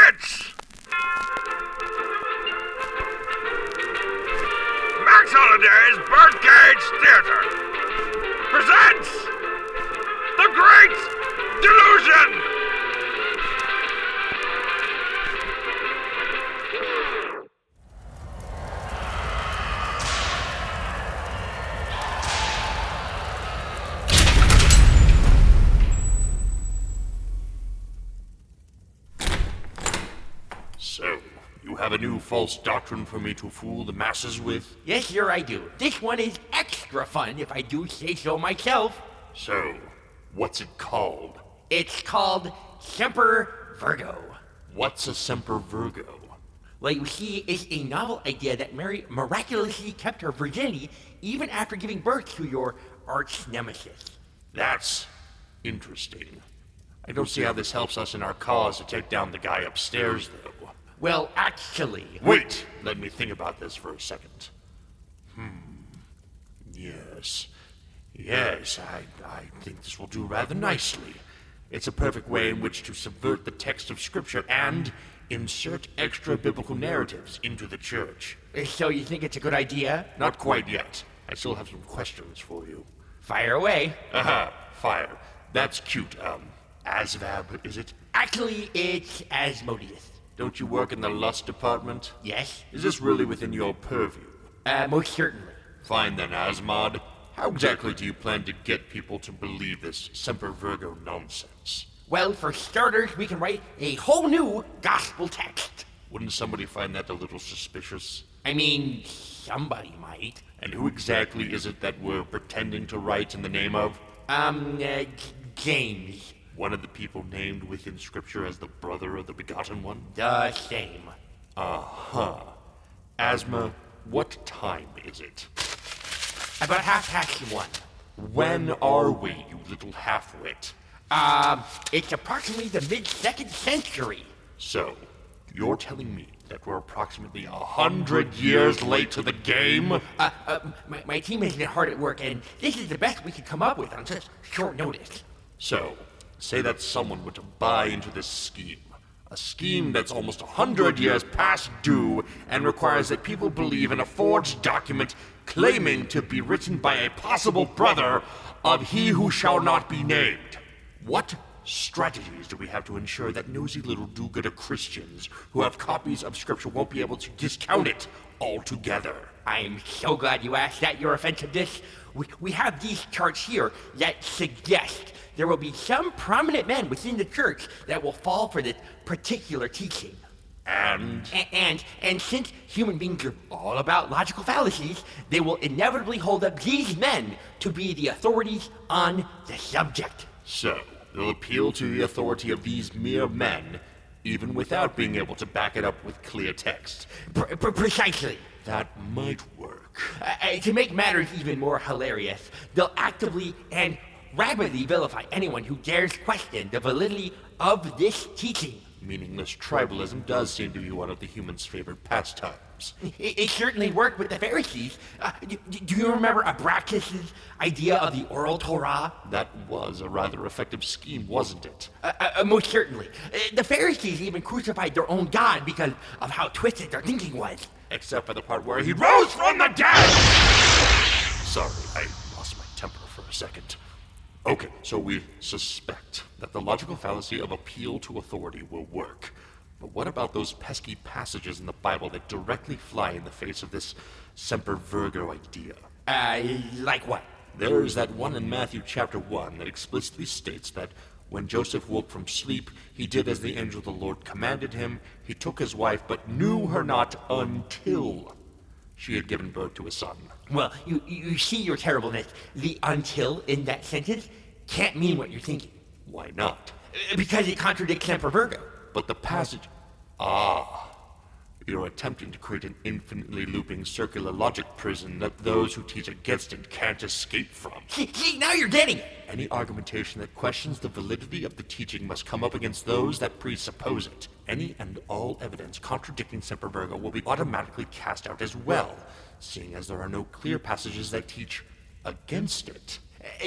It's Max Holliday's Birdcage Theater presents The Great Delusion! So, you have a new false doctrine for me to fool the masses with? Yes, sir, I do. This one is extra fun, if I do say so myself. So, what's it called? It's called Semper Virgo. What's a Semper Virgo? Well, you see, it's a novel idea that Mary miraculously kept her virginity even after giving birth to your arch nemesis. That's interesting. I don't see how this helps us in our cause to take down the guy upstairs, though. Well, actually... Wait! Let me think about this for a second. Yes. Yes, I think this will do rather nicely. It's a perfect way in which to subvert the text of Scripture and insert extra biblical narratives into the church. So you think it's a good idea? Not quite yet. I still have some questions for you. Fire away. Aha, fire. That's cute. Asvab, is it? Actually, it's Asmodeus. Don't you work in the lust department? Yes? Is this really within your purview? Most certainly. Fine then, Asmod. How exactly do you plan to get people to believe this Semper Virgo nonsense? Well, for starters, we can write a whole new gospel text. Wouldn't somebody find that a little suspicious? I mean, somebody might. And who exactly is it that we're pretending to write in the name of? James. One of the people named within Scripture as the brother of the begotten one? The same. Uh-huh. Asma, what time is it? About 1:30. When are we, you little half-wit? It's approximately the mid-2nd century. So, you're telling me that we're approximately 100 years late to the game? My team has been hard at work, and this is the best we could come up with on such short notice. So, say that someone were to buy into this scheme. A scheme that's almost 100 years past due and requires that people believe in a forged document claiming to be written by a possible brother of he who shall not be named. What strategies do we have to ensure that nosy little do-gooder Christians who have copies of Scripture won't be able to discount it altogether? I'm so glad you asked that, Your Offensiveness. We have these charts here that suggest there will be some prominent men within the church that will fall for this particular teaching. And since human beings are all about logical fallacies, they will inevitably hold up these men to be the authorities on the subject. so, they'll appeal to the authority of these mere men, even without being able to back it up with clear text. Precisely. That might work. To make matters even more hilarious, they'll actively and rapidly vilify anyone who dares question the validity of this teaching. Meaningless tribalism does seem to be one of the humans' favorite pastimes. It certainly worked with the Pharisees. Do you remember Abracus' idea of the oral Torah? That was a rather effective scheme, wasn't it? Most certainly. The Pharisees even crucified their own God because of how twisted their thinking was. Except for the part where he rose from the dead! Sorry, I lost my temper for a second. Okay, so we suspect that the logical fallacy of appeal to authority will work. But what about those pesky passages in the Bible that directly fly in the face of this Semper Virgo idea? Like what? There's that one in Matthew chapter 1 that explicitly states that when Joseph woke from sleep, he did as the angel of the Lord commanded him. He took his wife, but knew her not until she had given birth to a son. Well, you see your terribleness. The until in that sentence can't mean what you're thinking. Why not? Because it contradicts Semper Virgo. But the passage... You're attempting to create an infinitely looping circular logic prison that those who teach against it can't escape from. See, now you're getting it. Any argumentation that questions the validity of the teaching must come up against those that presuppose it. Any and all evidence contradicting Semper Virgo will be automatically cast out as well, seeing as there are no clear passages that teach against it.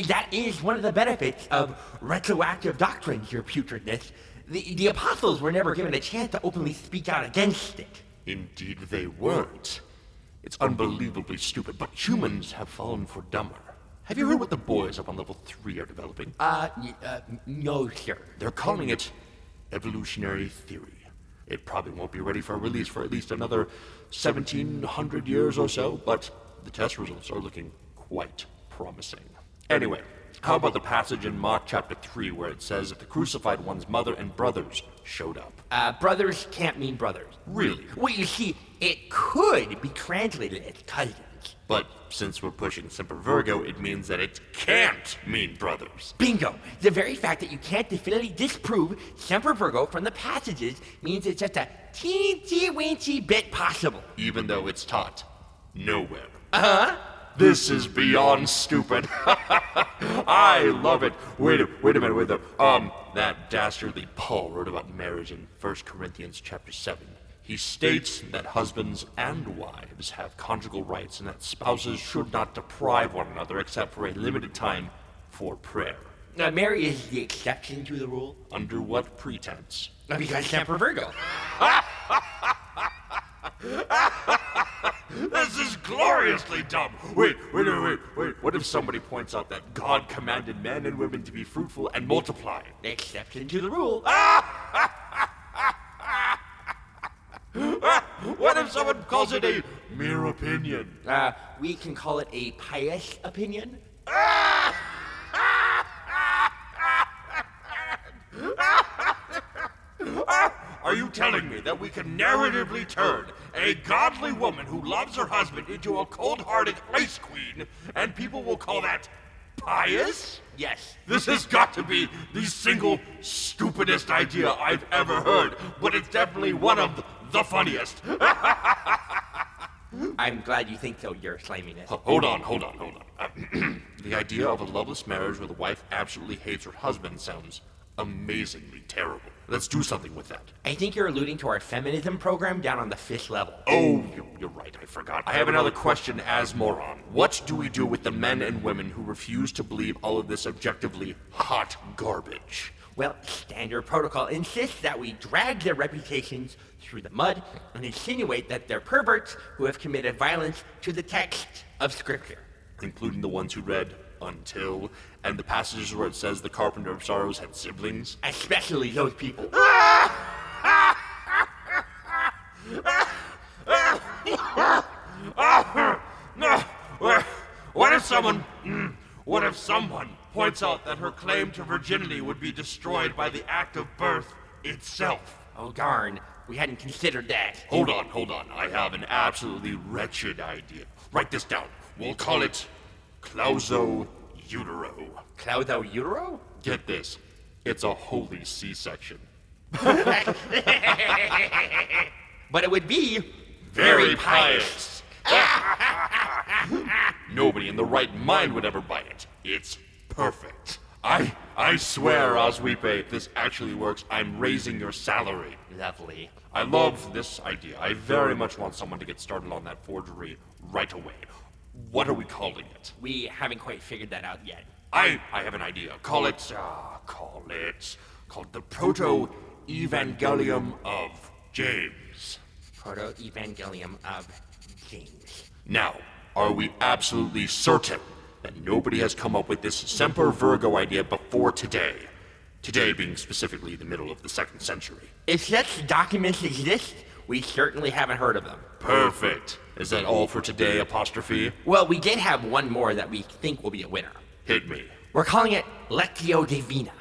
That is one of the benefits of retroactive doctrines, your putridness. The apostles were never given a chance to openly speak out against it. Indeed they weren't. It's unbelievably stupid, but humans have fallen for dumber. Have you heard what the boys up on level 3 are developing? No, sir. They're calling it evolutionary theory. It probably won't be ready for release for at least another 1700 years or so, but the test results are looking quite promising. Anyway, how about the passage in Mark chapter 3 where it says that the crucified one's mother and brothers showed up? Brothers can't mean brothers. Really? Well, you see, it could be translated as cousins. But since we're pushing Semper Virgo, it means that it can't mean brothers. Bingo! The very fact that you can't definitively disprove Semper Virgo from the passages means it's just a teensy-weensy bit possible. Even though it's taught nowhere. Uh-huh. This is beyond stupid. I love it. Wait a minute. That dastardly Paul wrote about marriage in 1 Corinthians chapter 7. He states that husbands and wives have conjugal rights and that spouses should not deprive one another except for a limited time for prayer. Mary is the exception to the rule. Under what pretense? Because Semper Virgo. This is gloriously dumb. Wait. What if somebody points out that God commanded men and women to be fruitful and multiply? Exception to the rule. What if someone calls it a mere opinion? We can call it a pious opinion. Are you telling me that we can narratively turn a godly woman who loves her husband into a cold-hearted ice queen, and people will call that pious? Yes. This has got to be the single stupidest idea I've ever heard, but it's definitely one of the funniest. I'm glad you think so, Your Sliminess. Hold on. The idea of a loveless marriage where the wife absolutely hates her husband sounds amazingly terrible. Let's do something with that. I think you're alluding to our feminism program down on the 5th level. Oh, you're right, I forgot. I have another question as moron. What do we do with the men and women who refuse to believe all of this objectively hot garbage? Well, standard protocol insists that we drag their reputations through the mud and insinuate that they're perverts who have committed violence to the text of Scripture. Including the ones who read until, and the passages where it says the Carpenter of Sorrows had siblings? Especially those people. What if someone points out that her claim to virginity would be destroyed by the act of birth itself? Oh darn, we hadn't considered that. Hold on. I have an absolutely wretched idea. Write this down. We'll call it Clauso Utero. Clauso Utero? Get this. It's a holy C-section. But it would be Very pious. Nobody in the right mind would ever buy it. It's perfect. I swear, Osweepe, if this actually works, I'm raising your salary. Lovely. I love this idea. I very much want someone to get started on that forgery right away. What are we calling it? We haven't quite figured that out yet. I have an idea. Call it the Proto-Evangelium of James. Proto-Evangelium of James. Now, are we absolutely certain that nobody has come up with this Semper Virgo idea before today? Today being specifically the middle of the 2nd century. If such documents exist, we certainly haven't heard of them. Perfect. Is that all for today, apostrophe? Well, we did have one more that we think will be a winner. Hit me. We're calling it Lectio Divina.